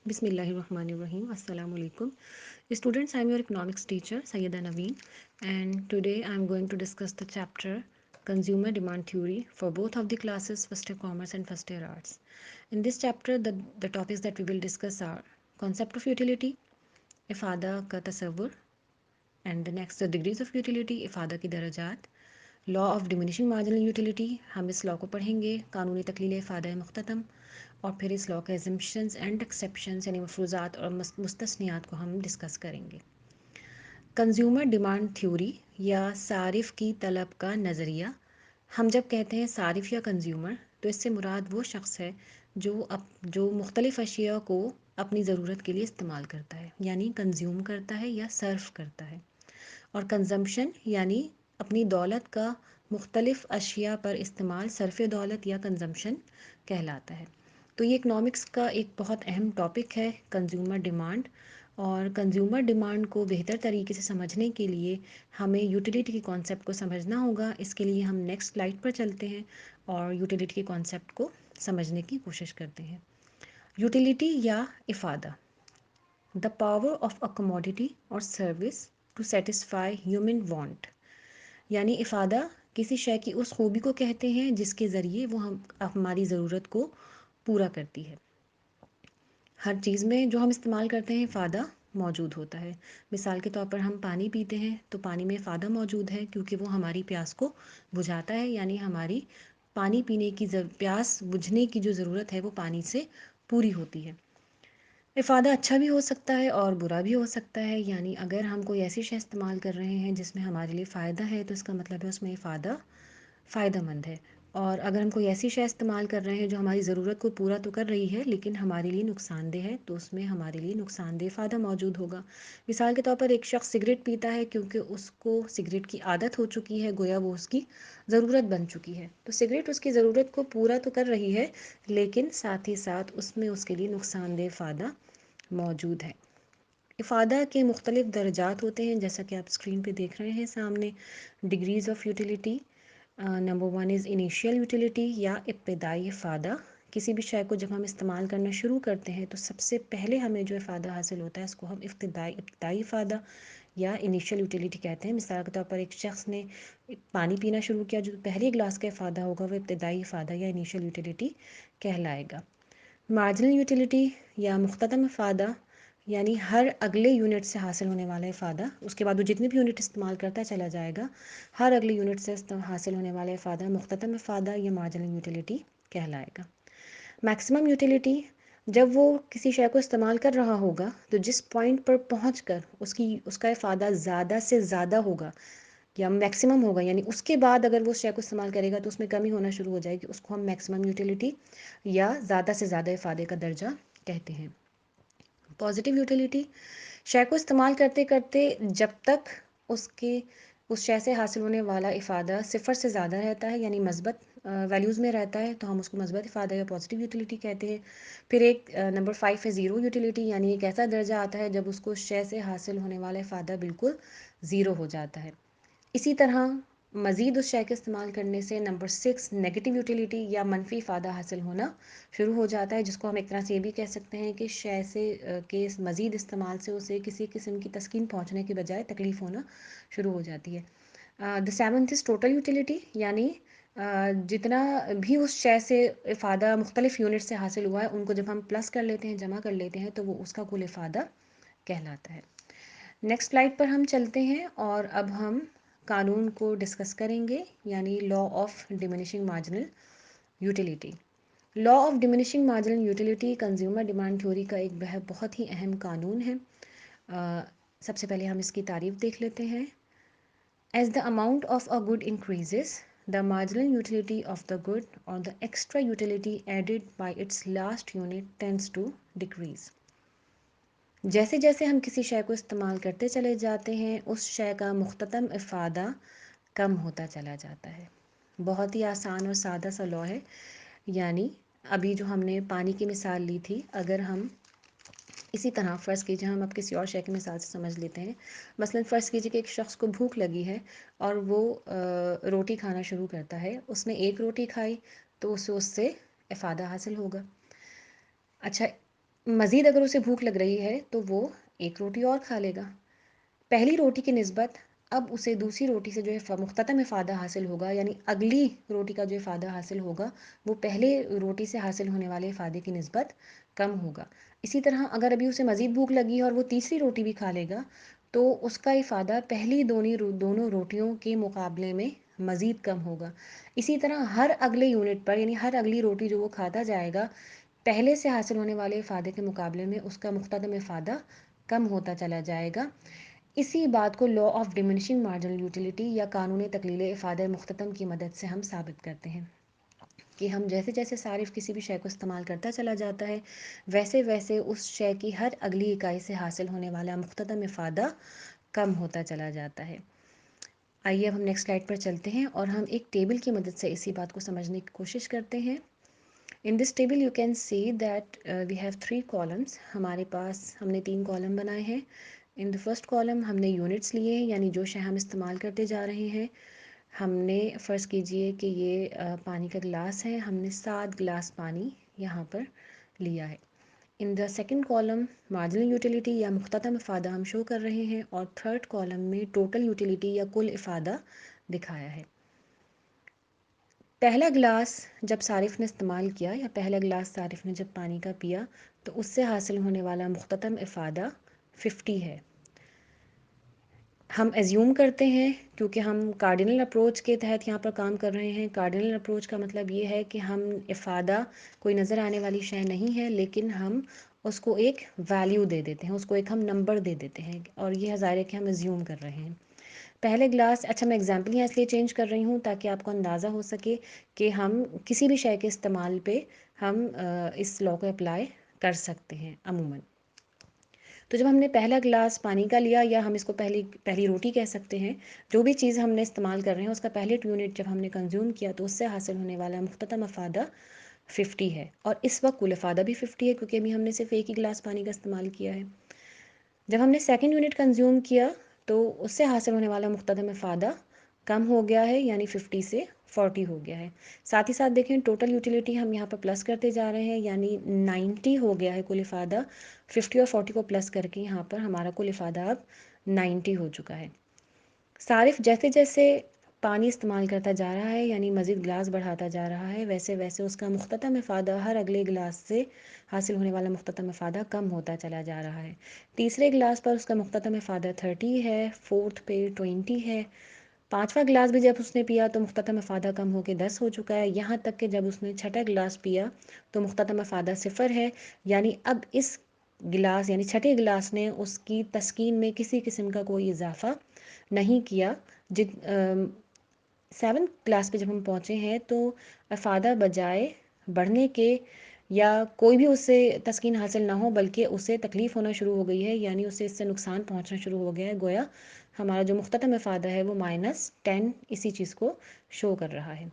بسم اللہ الرحمن الرحیم. السلام علیکم. Students, I am your economics teacher Sayyida Naveen, and today I am going to discuss the chapter Consumer Demand Theory for both of the classes, first year commerce and first year arts. In this chapter, the topics that we will discuss are concept of utility, ifada ka tasawwur, and the next the degrees of utility, ifada ki darajat, law of diminishing marginal utility. ہم اس law کو پڑھیں گے، قانونی تکلیل افادہ مختتم، اور پھر اس law کے ایگزمپشنز and exceptions یعنی مفروضات اور مستثنیات کو ہم ڈسکس کریں گے. کنزیومر ڈیمانڈ تھیوری یا صارف کی طلب کا نظریہ. ہم جب کہتے ہیں صارف یا کنزیومر تو اس سے مراد وہ شخص ہے جو مختلف اشیاء کو اپنی ضرورت کے لیے استعمال کرتا ہے، یعنی کنزیوم کرتا ہے یا صرف کرتا ہے. اور کنزمپشن یعنی اپنی دولت کا مختلف اشیاء پر استعمال صرف دولت یا کنزمپشن کہلاتا ہے. تو یہ اکنامکس کا ایک بہت اہم ٹاپک ہے کنزیومر ڈیمانڈ، اور کنزیومر ڈیمانڈ کو بہتر طریقے سے سمجھنے کے لیے ہمیں یوٹیلیٹی کے کانسیپٹ کو سمجھنا ہوگا. اس کے لیے ہم نیکسٹ سلائڈ پر چلتے ہیں اور یوٹیلیٹی کے کانسیپٹ کو سمجھنے کی کوشش کرتے ہیں. یوٹیلیٹی یا افادہ: the power of a commodity اور service to satisfy human want. یعنی افادہ کسی شے کی اس خوبی کو کہتے ہیں جس کے ذریعے وہ ہماری ضرورت کو پورا کرتی ہے. ہر چیز میں جو ہم استعمال کرتے ہیں افادہ موجود ہوتا ہے. مثال کے طور پر ہم پانی پیتے ہیں تو پانی میں افادہ موجود ہے کیونکہ وہ ہماری پیاس کو بجھاتا ہے، یعنی ہماری پانی پینے کی پیاس بجھنے کی جو ضرورت ہے وہ پانی سے پوری ہوتی ہے. افادہ اچھا بھی ہو سکتا ہے اور برا بھی ہو سکتا ہے، یعنی اگر ہم کوئی ایسی شے استعمال کر رہے ہیں جس میں ہمارے لیے فائدہ ہے تو اس کا مطلب ہے اس میں افادہ فائدہ مند ہے. اور اگر ہم کوئی ایسی شے استعمال کر رہے ہیں جو ہماری ضرورت کو پورا تو کر رہی ہے لیکن ہمارے لیے نقصان دہ ہے تو اس میں ہمارے لیے نقصان دہ افادہ موجود ہوگا. مثال کے طور پر ایک شخص سگریٹ پیتا ہے کیونکہ اس کو سگریٹ کی عادت ہو چکی ہے، گویا وہ اس کی ضرورت بن چکی ہے. تو سگریٹ اس کی ضرورت کو پورا تو کر رہی ہے لیکن ساتھ ہی ساتھ اس میں اس کے لیے نقصان دہ افادہ موجود ہے. افادہ کے مختلف درجات ہوتے ہیں جیسا کہ آپ اسکرین پہ دیکھ رہے ہیں سامنے. Degrees of utility: number 1 is initial utility یا ابتدائی افادہ. کسی بھی شے کو جب ہم استعمال کرنا شروع کرتے ہیں تو سب سے پہلے ہمیں جو افادہ حاصل ہوتا ہے اس کو ہم ابتدائی افادہ یا انیشیل یوٹیلیٹی کہتے ہیں. مثال کے طور پر ایک شخص نے پانی پینا شروع کیا، جو پہلے گلاس کا افادہ ہوگا وہ ابتدائی افادہ یا انیشیل یوٹیلیٹی کہلائے گا. مارجنل یوٹیلیٹی یا مختتم افادہ یعنی ہر اگلے یونٹ سے حاصل ہونے والا افادہ، اس کے بعد وہ جتنی بھی یونٹ استعمال کرتا چلا جائے گا، ہر اگلے یونٹ سے حاصل ہونے والا افادہ مختتم افادہ یا مارجنل یوٹیلیٹی کہلائے گا. میکسیمم یوٹیلیٹی: جب وہ کسی شے کو استعمال کر رہا ہوگا تو جس پوائنٹ پر پہنچ کر اس کا افادہ زیادہ سے زیادہ ہوگا یا میکسیمم ہوگا، یعنی اس کے بعد اگر وہ اس شے کو استعمال کرے گا تو اس میں کمی ہونا شروع ہو جائے گی، اس کو ہم میکسیمم یوٹیلیٹی یا زیادہ سے زیادہ افادے کا درجہ کہتے ہیں. پازیٹیو یوٹیلیٹی: شے کو استعمال کرتے کرتے جب تک اس شے سے حاصل ہونے والا افادہ صفر سے زیادہ رہتا ہے، یعنی مثبت ویلیوز میں رہتا ہے تو ہم اس کو مثبت افادہ یا پازیٹیو یوٹیلیٹی کہتے ہیں. پھر ایک نمبر 5 ہے زیرو یوٹیلیٹی، یعنی ایک ایسا درجہ آتا ہے جب اس کو شے سے حاصل ہونے والا افادہ بالکل زیرو ہو جاتا ہے. اسی طرح مزید اس شے کے استعمال کرنے سے نمبر 6 نیگیٹو یوٹیلیٹی یا منفی افادہ حاصل ہونا شروع ہو جاتا ہے، جس کو ہم ایک طرح سے یہ بھی کہہ سکتے ہیں کہ شے سے کے مزید استعمال سے اسے کسی قسم کی تسکین پہنچنے کے بجائے تکلیف ہونا شروع ہو جاتی ہے. The seventh is total utility, یعنی جتنا بھی اس شے سے افادہ مختلف یونٹ سے حاصل ہوا ہے ان کو جب ہم پلس کر لیتے ہیں، جمع کر لیتے ہیں تو وہ اس کا کل افادہ کہلاتا ہے. نیکسٹ سلائڈ پر ہم چلتے ہیں اور اب ہم قانون کو ڈسکس کریں گے، یعنی law of diminishing marginal utility. Law of diminishing marginal utility consumer demand theory کا ایک بہت ہی اہم قانون ہے. سب سے پہلے ہم اس کی تعریف دیکھ لیتے ہیں. As the amount of a good increases, the marginal utility of the good or the extra utility added by its last unit tends to decrease. جیسے جیسے ہم کسی شے کو استعمال کرتے چلے جاتے ہیں اس شے کا مختتم افادہ کم ہوتا چلا جاتا ہے. بہت ہی آسان اور سادہ سا لا ہے. یعنی ابھی جو ہم نے پانی کی مثال لی تھی، اگر ہم اسی طرح فرض کیجیے ہم اب کسی اور شے کی مثال سے سمجھ لیتے ہیں. مثلا فرض کیجیے کہ ایک شخص کو بھوک لگی ہے اور وہ روٹی کھانا شروع کرتا ہے. اس نے ایک روٹی کھائی تو اسے اس سے افادہ حاصل ہوگا. اچھا، مزید اگر اسے بھوک لگ رہی ہے تو وہ ایک روٹی اور کھا لے گا. پہلی روٹی کی نسبت اب اسے دوسری روٹی سے جو ہے مختتم افادہ حاصل ہوگا، یعنی اگلی روٹی کا جو افادہ حاصل ہوگا وہ پہلے روٹی سے حاصل ہونے والے افادے کی نسبت کم ہوگا. اسی طرح اگر ابھی اسے مزید بھوک لگی ہے اور وہ تیسری روٹی بھی کھا لے گا تو اس کا افادہ پہلی دونوں روٹیوں کے مقابلے میں مزید کم ہوگا. اسی طرح ہر اگلے یونٹ پر، یعنی ہر اگلی روٹی جو وہ کھاتا جائے گا، پہلے سے حاصل ہونے والے افادے کے مقابلے میں اس کا مختتم افادہ کم ہوتا چلا جائے گا. اسی بات کو لا آف ڈیمنشنگ مارجنل یوٹیلیٹی یا قانون تقلیل افادہ مختتم کی مدد سے ہم ثابت کرتے ہیں کہ ہم جیسے جیسے صارف کسی بھی شے کو استعمال کرتا چلا جاتا ہے ویسے ویسے اس شے کی ہر اگلی اکائی سے حاصل ہونے والا مختتم افادہ کم ہوتا چلا جاتا ہے. آئیے اب ہم نیکسٹ سلائڈ پر چلتے ہیں اور ہم ایک ٹیبل کی مدد سے اسی بات کو سمجھنے کی کوشش کرتے ہیں. In this table you can see that we have 3 columns. ہمارے پاس ہم نے 3 کالم بنائے ہیں. ان the first column ہم نے یونٹس لیے ہیں، یعنی جو شے ہم استعمال کرتے جا رہے ہیں. ہم نے فرض کیجئے کہ یہ پانی کا گلاس ہے، ہم نے 7 گلاس پانی یہاں پر لیا ہے. In the second column marginal utility یا مختتم افادہ ہم شو کر رہے ہیں، اور تھرڈ کالم میں ٹوٹل یوٹیلیٹی یا کل افادہ دکھایا ہے. پہلا گلاس جب صارف نے استعمال کیا یا پہلا گلاس صارف نے جب پانی کا پیا تو اس سے حاصل ہونے والا مختتم افادہ 50 ہے. ہم ایزیوم کرتے ہیں کیونکہ ہم کارڈینل اپروچ کے تحت یہاں پر کام کر رہے ہیں. کارڈینل اپروچ کا مطلب یہ ہے کہ ہم افادہ کوئی نظر آنے والی شے نہیں ہے، لیکن ہم اس کو ایک ویلیو دے دیتے ہیں، اس کو ایک ہم نمبر دے دیتے ہیں، اور یہ ظاہر ہے کہ ہم ایزیوم کر رہے ہیں. پہلے گلاس، اچھا میں ایگزامپل یہاں اس لیے چینج کر رہی ہوں تاکہ آپ کو اندازہ ہو سکے کہ ہم کسی بھی شے کے استعمال پہ ہم اس لا کو اپلائی کر سکتے ہیں عموماً. تو جب ہم نے پہلا گلاس پانی کا لیا، یا ہم اس کو پہلی روٹی کہہ سکتے ہیں، جو بھی چیز ہم نے استعمال کر رہے ہیں اس کا پہلے یونٹ جب ہم نے کنزیوم کیا تو اس سے حاصل ہونے والا مختتم افادہ 50 ہے، اور اس وقت کل افادہ بھی 50 ہے کیونکہ ابھی ہم نے صرف ایک ہی گلاس پانی کا استعمال کیا ہے. جب ہم نے سیکنڈ یونٹ کنزیوم کیا تو اس سے حاصل ہونے والا مختتم افادہ کم ہو گیا ہے، یعنی 50 سے 40 ہو گیا ہے. ساتھ ہی ساتھ دیکھیں ٹوٹل یوٹیلیٹی ہم یہاں پر پلس کرتے جا رہے ہیں، یعنی 90 ہو گیا ہے کل افادہ. 50 اور 40 کو پلس کر کے یہاں پر ہمارا کل افادہ اب 90 ہو چکا ہے. صارف جیسے جیسے پانی استعمال کرتا جا رہا ہے، یعنی مزید گلاس بڑھاتا جا رہا ہے، ویسے ویسے اس کا مختتم افادہ ہر اگلے گلاس سے حاصل ہونے والا مختتم افادہ کم ہوتا چلا جا رہا ہے. تیسرے گلاس پر اس کا مختتم افادہ 30 ہے، فورتھ پہ 20 ہے. پانچواں گلاس بھی جب اس نے پیا تو مختتم افادہ کم ہو کے 10 ہو چکا ہے، یہاں تک کہ جب اس نے چھٹا گلاس پیا تو مختتم افادہ 0 ہے. یعنی اب اس گلاس، یعنی چھٹے گلاس نے اس کی تسکین میں کسی قسم کا کوئی اضافہ نہیں کیا. 7 کلاس پہ جب ہم پہنچے ہیں تو افادہ بجائے بڑھنے کے یا کوئی بھی اس سے تسکین حاصل نہ ہو بلکہ اسے تکلیف ہونا شروع ہو گئی ہے، یعنی اسے اس سے نقصان پہنچنا شروع ہو گیا ہے. گویا ہمارا جو مختتم افادہ ہے وہ -10 اسی چیز کو شو کر رہا ہے.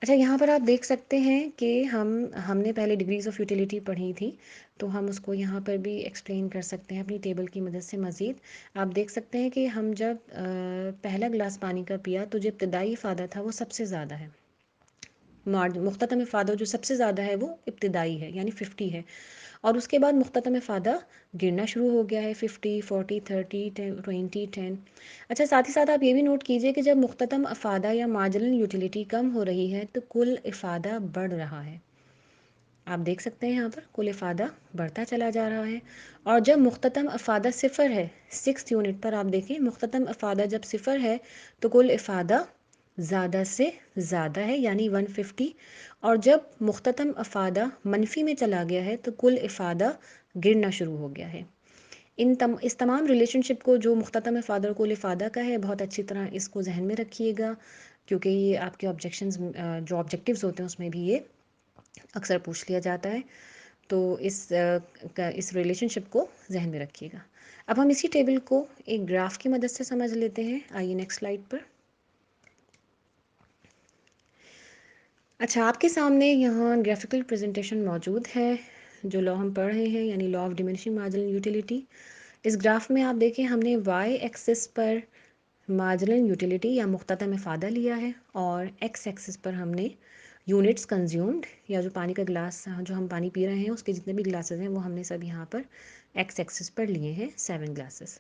اچھا یہاں پر آپ دیکھ سکتے ہیں کہ ہم نے پہلے ڈگریز آف یوٹیلیٹی پڑھی تھی، تو ہم اس کو یہاں پر بھی ایکسپلین کر سکتے ہیں اپنی ٹیبل کی مدد سے مزید. آپ دیکھ سکتے ہیں کہ ہم جب پہلا گلاس پانی کا پیا تو جو ابتدائی افادہ تھا وہ سب سے زیادہ ہے. مختتم افادہ جو سب سے زیادہ ہے وہ ابتدائی ہے، یعنی 50 ہے، اور اس کے بعد مختتم افادہ گرنا شروع ہو گیا ہے. 50 40 30 20 10. اچھا ساتھ ہی ساتھ آپ یہ بھی نوٹ کیجئے کہ جب مختتم افادہ یا مارجنل یوٹیلیٹی کم ہو رہی ہے تو کل افادہ بڑھ رہا ہے. آپ دیکھ سکتے ہیں یہاں پر کل افادہ بڑھتا چلا جا رہا ہے. اور جب مختتم افادہ 0 ہے، 6 یونٹ پر آپ دیکھیں مختتم افادہ جب 0 ہے تو کل افادہ زیادہ سے زیادہ ہے، یعنی 150. اور جب مختتم افادہ منفی میں چلا گیا ہے تو کل افادہ گرنا شروع ہو گیا ہے. اس تمام ریلیشن شپ کو جو مختتم افادہ اور کل افادہ کا ہے بہت اچھی طرح اس کو ذہن میں رکھیے گا، کیونکہ یہ آپ کے آبجیکشنز جو آبجیکٹیوز ہوتے ہیں اس میں بھی یہ اکثر پوچھ لیا جاتا ہے. تو اس ریلیشن شپ کو ذہن میں رکھیے گا. اب ہم اسی ٹیبل کو ایک گراف کی مدد سے سمجھ لیتے ہیں. آئیے نیکسٹ سلائیڈ پر. اچھا آپ کے سامنے یہاں گرافیکل پریزنٹیشن موجود ہے جو لا ہم پڑھ رہے ہیں، یعنی law of diminishing marginal utility. اس گراف میں آپ دیکھیں ہم نے وائی ایکسس پر مارجنل یوٹیلیٹی یا مختتم افادہ لیا ہے، اور ایکس ایکسس پر ہم نے یونٹس کنزیومڈ، یا جو پانی کا گلاس جو ہم پانی پی رہے ہیں اس کے جتنے بھی گلاسز ہیں وہ ہم نے سب یہاں پر ایکس ایکسس پر لیے ہیں 7 گلاسز.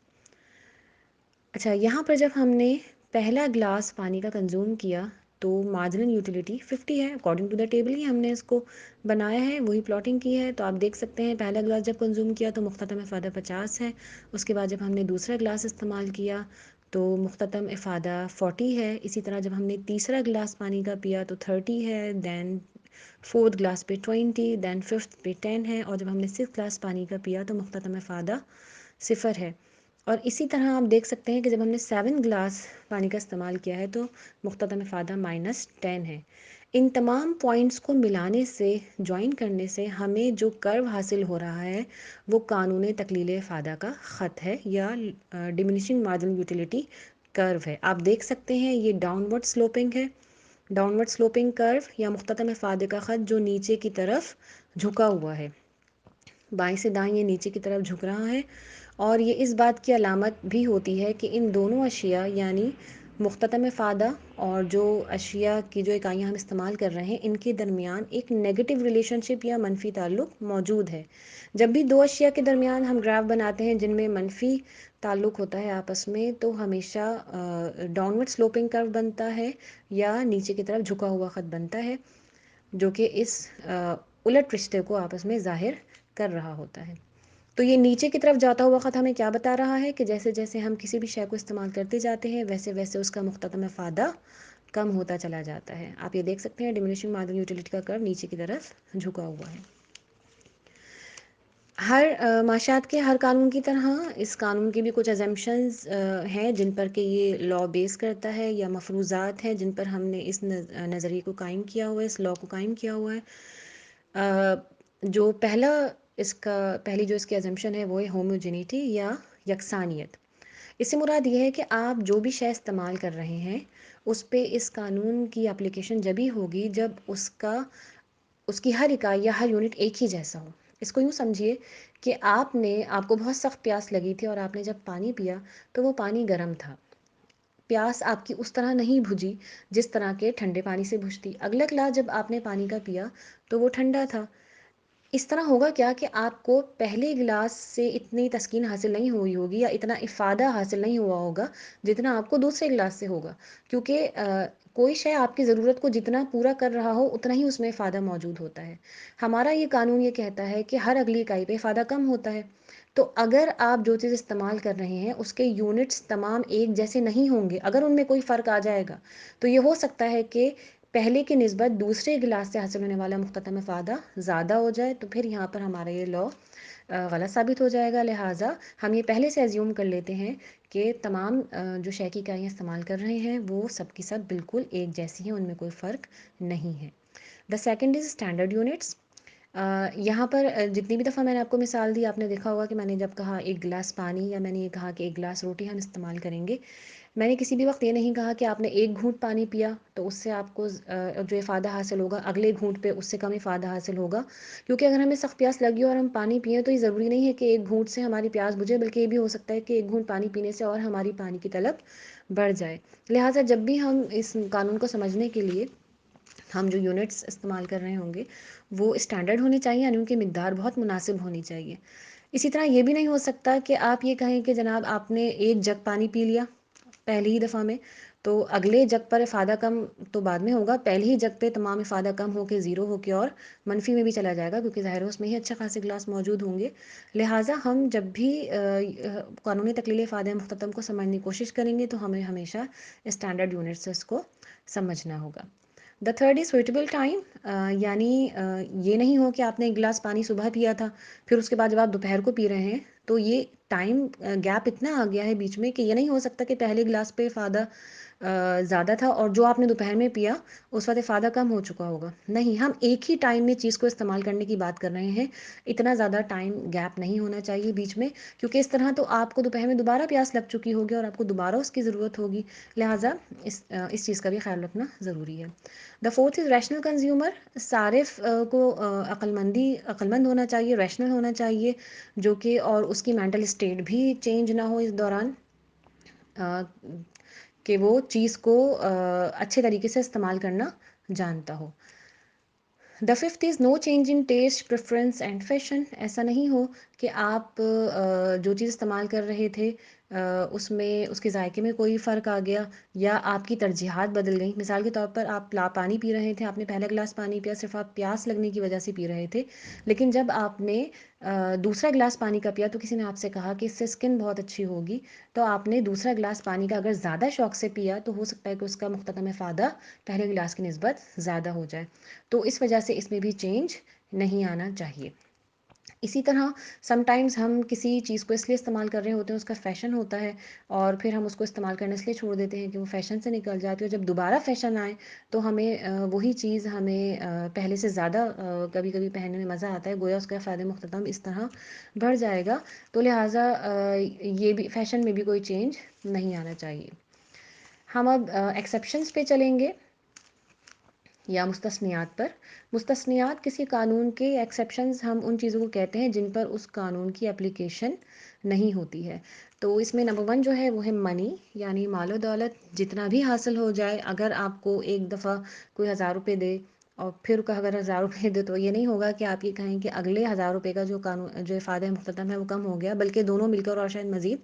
اچھا، یہاں پر جب ہم نے پہلا گلاس پانی کا کنزیوم کیا تو مارجنل یوٹیلیٹی 50 ہے. اکارڈنگ ٹو دا ٹیبل ہی ہم نے اس کو بنایا ہے، وہی پلاٹنگ کی ہے. تو آپ دیکھ سکتے ہیں پہلا گلاس جب کنزیوم کیا تو مختتم افادہ 50 ہے. اس کے بعد جب ہم نے دوسرا گلاس استعمال کیا تو مختتم افادہ 40 ہے. اسی طرح جب ہم نے تیسرا گلاس پانی کا پیا تو 30 ہے. دین فورتھ گلاس پہ 20، دین ففتھ پہ 10 ہے. اور جب ہم نے 6 گلاس پانی کا پیا تو مختتم افادہ 0 ہے. اور اسی طرح آپ دیکھ سکتے ہیں کہ جب ہم نے 7 گلاس پانی کا استعمال کیا ہے تو مختتم افادہ -10 ہے. ان تمام پوائنٹس کو ملانے سے، جوائن کرنے سے ہمیں جو کرو حاصل ہو رہا ہے وہ قانون تقلیل افادہ کا خط ہے یا ڈیمینشنگ مارجنل یوٹیلیٹی کرو ہے. آپ دیکھ سکتے ہیں یہ ڈاؤن ورڈ سلوپنگ ہے، ڈاؤن ورڈ سلوپنگ کرو یا مختتم افادے کا خط جو نیچے کی طرف جھکا ہوا ہے، بائیں سے دائیں یہ نیچے کی طرف جھک رہا ہے. اور یہ اس بات کی علامت بھی ہوتی ہے کہ ان دونوں اشیاء یعنی مختتم افادہ اور جو اشیاء کی جو اکائیاں ہم استعمال کر رہے ہیں ان کے درمیان ایک نیگیٹو ریلیشن شپ یا منفی تعلق موجود ہے. جب بھی دو اشیاء کے درمیان ہم گراف بناتے ہیں جن میں منفی تعلق ہوتا ہے آپس میں تو ہمیشہ ڈاؤن ورڈ سلوپنگ کرو بنتا ہے یا نیچے کی طرف جھکا ہوا خط بنتا ہے، جو کہ اس الٹ رشتے کو آپس میں ظاہر کر رہا ہوتا ہے. تو یہ نیچے کی طرف جاتا ہوا خط ہمیں کیا بتا رہا ہے کہ جیسے جیسے ہم کسی بھی شے کو استعمال کرتے جاتے ہیں ویسے ویسے اس کا مختتم افادہ کم ہوتا چلا جاتا ہے. آپ یہ دیکھ سکتے ہیں ڈیمینشنگ مارجنل یوٹیلیٹی کا کرو نیچے کی طرف جھکا ہوا ہے. ہر معاشیات کے ہر قانون کی طرح اس قانون کی بھی کچھ ایگزمپشنز ہیں جن پر کہ یہ لا بیس کرتا ہے یا مفروضات ہیں جن پر ہم نے اس نظریے کو قائم کیا ہوا ہے، اس لا کو قائم کیا ہوا ہے. جو پہلی جو اس کی ایگزمپشن ہے وہ ہے ہوموجینیٹی یا یکسانیت. اس سے مراد یہ ہے کہ آپ جو بھی شے استعمال کر رہے ہیں اس پہ اس قانون کی اپلیکیشن جبھی ہوگی جب اس کی ہر اکائی یا ہر یونٹ ایک ہی جیسا ہو. اس کو یوں سمجھیے کہ آپ کو بہت سخت پیاس لگی تھی اور آپ نے جب پانی پیا تو وہ پانی گرم تھا. پیاس آپ کی اس طرح نہیں بجھی جس طرح کے ٹھنڈے پانی سے بجھتی. اگلا گلاس جب آپ نے پانی کا پیا تو وہ ٹھنڈا تھا. اس طرح ہوگا کیا کہ آپ کو پہلے گلاس سے اتنی تسکین حاصل نہیں ہوئی ہوگی یا اتنا افادہ حاصل نہیں ہوا ہوگا جتنا آپ کو دوسرے گلاس سے ہوگا، کیونکہ کوئی شے آپ کی ضرورت کو جتنا پورا کر رہا ہو اتنا ہی اس میں افادہ موجود ہوتا ہے. ہمارا یہ قانون یہ کہتا ہے کہ ہر اگلی اکائی پہ افادہ کم ہوتا ہے. تو اگر آپ جو چیز استعمال کر رہے ہیں اس کے یونٹس تمام ایک جیسے نہیں ہوں گے، اگر ان میں کوئی فرق آ جائے گا تو یہ ہو سکتا ہے کہ پہلے کی نسبت دوسرے گلاس سے حاصل ہونے والا مختتم افادہ زیادہ ہو جائے. تو پھر یہاں پر ہمارا یہ لا غلط ثابت ہو جائے گا. لہٰذا ہم یہ پہلے سے ایزیوم کر لیتے ہیں کہ تمام جو شے کی اکائیاں استعمال کر رہے ہیں وہ سب کی سب بالکل ایک جیسی ہیں، ان میں کوئی فرق نہیں ہے. The second is standard units. یہاں پر جتنی بھی دفعہ میں نے آپ کو مثال دی آپ نے دیکھا ہوگا کہ میں نے جب کہا ایک گلاس پانی یا میں نے یہ کہا کہ ایک گلاس روٹی ہم استعمال کریں گے، میں نے کسی بھی وقت یہ نہیں کہا کہ آپ نے ایک گھونٹ پانی پیا تو اس سے آپ کو جو افادہ حاصل ہوگا اگلے گھونٹ پہ اس سے کم افادہ حاصل ہوگا. کیونکہ اگر ہمیں سخت پیاس لگی اور ہم پانی پئیں تو یہ ضروری نہیں ہے کہ ایک گھونٹ سے ہماری پیاس بجھے، بلکہ یہ بھی ہو سکتا ہے کہ ایک گھونٹ پانی پینے سے اور ہماری پانی کی طلب بڑھ جائے. لہٰذا جب بھی ہم اس قانون کو سمجھنے کے لیے ہم جو یونٹس استعمال کر رہے ہوں گے وہ اسٹینڈرڈ ہونے چاہیے، یعنی ان کی مقدار بہت مناسب ہونی چاہیے. اسی طرح یہ بھی نہیں ہو سکتا کہ آپ یہ کہیں کہ جناب آپ نے ایک جگ پانی پی لیا پہلی ہی دفعہ میں تو اگلے جگ پر افادہ کم تو بعد میں ہوگا، پہلی ہی جگ پہ تمام افادہ کم ہو کے زیرو ہو کے اور منفی میں بھی چلا جائے گا، کیونکہ ظاہر ہے اس میں ہی اچھا خاصے گلاس موجود ہوں گے. لہٰذا ہم جب بھی قانونی تقلیل افادہ مختتم کو سمجھنے کی کوشش کریں گے تو ہمیں ہمیشہ اسٹینڈرڈ یونٹ سے اس کو سمجھنا ہوگا. The third is suitable time. یعنی یہ نہیں ہو کہ آپ نے ایک گلاس پانی صبح پیا تھا پھر اس کے بعد جب آپ دوپہر کو پی رہے ہیں تو یہ ٹائم گیپ اتنا آ گیا ہے بیچ میں کہ یہ نہیں ہو سکتا کہ پہلے گلاس پہ افادہ زیادہ تھا اور جو آپ نے دوپہر میں پیا اس وقت افادہ کم ہو چکا ہوگا. نہیں، ہم ایک ہی ٹائم میں چیز کو استعمال کرنے کی بات کر رہے ہیں. اتنا زیادہ ٹائم گیپ نہیں ہونا چاہیے بیچ میں، کیونکہ اس طرح تو آپ کو دوپہر میں دوبارہ پیاس لگ چکی ہوگی اور آپ کو دوبارہ اس کی ضرورت ہوگی. لہٰذا اس چیز کا بھی خیال رکھنا ضروری ہے. The fourth is rational consumer. صارف کو عقل مند ہونا چاہیے، ریشنل ہونا چاہیے، جو کہ اور اس کی مینٹل اسٹیٹ بھی چینج نہ ہو اس دوران، کہ وہ چیز کو اچھے طریقے سے استعمال کرنا جانتا ہو. The fifth is no change in taste preference and fashion. ایسا نہیں ہو کہ آپ جو چیز استعمال کر رہے تھے اس میں اس کے ذائقے میں کوئی فرق آ گیا یا آپ کی ترجیحات بدل گئیں. مثال کے طور پر آپ پانی پی رہے تھے, آپ نے پہلا گلاس پانی پیا صرف آپ پیاس لگنے کی وجہ سے پی رہے تھے, لیکن جب آپ نے دوسرا گلاس پانی کا پیا تو کسی نے آپ سے کہا کہ اس سے اسکن بہت اچھی ہوگی, تو آپ نے دوسرا گلاس پانی کا اگر زیادہ شوق سے پیا تو ہو سکتا ہے کہ اس کا مختتم افادہ پہلے گلاس کی نسبت زیادہ ہو جائے. تو اس وجہ سے اس میں بھی چینج نہیں آنا چاہیے. اسی طرح سم ٹائمز ہم کسی چیز کو اس لیے استعمال کر رہے ہوتے ہیں, اس کا فیشن ہوتا ہے, اور پھر ہم اس کو استعمال کرنے اس لیے چھوڑ دیتے ہیں کہ وہ فیشن سے نکل جاتی ہے, اور جب دوبارہ فیشن آئے تو ہمیں وہی چیز ہمیں پہلے سے زیادہ کبھی کبھی پہننے میں مزہ آتا ہے, گویا اس کا فائدہ مختتم اس طرح بڑھ جائے گا. تو لہٰذا یہ بھی فیشن میں بھی کوئی چینج نہیں آنا چاہیے. ہم اب ایکسیپشنس پہ چلیں گے یا مستثنیات پر. مستثنیات کسی قانون کے ایکسیپشنز ہم ان چیزوں کو کہتے ہیں جن پر اس قانون کی اپلیکیشن نہیں ہوتی ہے. تو اس میں نمبر 1 جو ہے وہ ہے منی, یعنی مال و دولت جتنا بھی حاصل ہو جائے, اگر آپ کو ایک دفعہ کوئی 1000 روپے دے اور پھر کا اگر 1000 روپے دے تو یہ نہیں ہوگا کہ آپ یہ کہیں کہ اگلے 1000 روپے کا جو قانون جو افادہ مختتم ہے وہ کم ہو گیا, بلکہ دونوں مل کر اور شاید مزید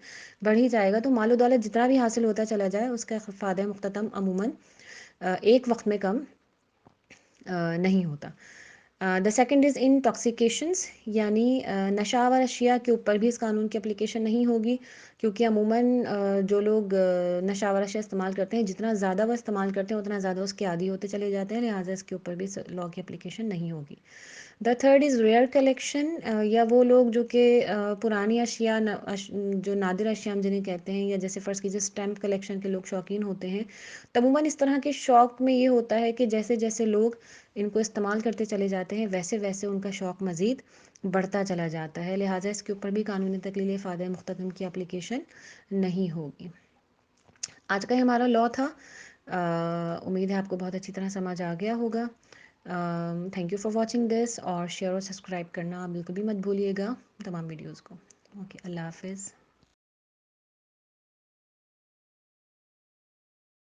بڑھ ہی جائے گا. تو مال و دولت جتنا بھی حاصل ہوتا چلا جائے اس کا افادہ مختتم عموماً ایک وقت میں کم نہیں ہوتا. دا سیکنڈ از انٹاکسیکیشنس, یعنی نشہ آور اشیاء کے اوپر بھی اس قانون کی اپلیکیشن نہیں ہوگی, کیونکہ عموماً جو لوگ نشہ آور اشیاء استعمال کرتے ہیں جتنا زیادہ وہ استعمال کرتے ہیں اتنا زیادہ اس کے عادی ہوتے چلے جاتے ہیں, لہٰذا اس کے اوپر بھی لاء کی اپلیکیشن نہیں ہوگی. دا تھرڈ از ریئر کلیکشن, یا وہ لوگ جو کہ پرانی اشیاء جو نادر اشیاء ہم جنہیں کہتے ہیں, یا جیسے فرض کیجیے اسٹیمپ کلیکشن کے لوگ شوقین ہوتے ہیں, عموماً اس طرح کے شوق میں یہ ہوتا ہے کہ جیسے جیسے لوگ ان کو استعمال کرتے چلے جاتے ہیں ویسے ویسے ان کا شوق مزید بڑھتا چلا جاتا ہے, لہٰذا اس کے اوپر بھی قانونی تکلیل افادہ مختتم کی اپلیکیشن نہیں ہوگی. آج کا ہمارا لاء تھا, امید ہے آپ کو بہت اچھی طرح سمجھ آ گیا ہوگا. Thank you for watching this, اور شیئر اور سبسکرائب کرنا بالکل بھی مت بھولیے گا تمام ویڈیوز کو. اوکے, اللہ حافظ.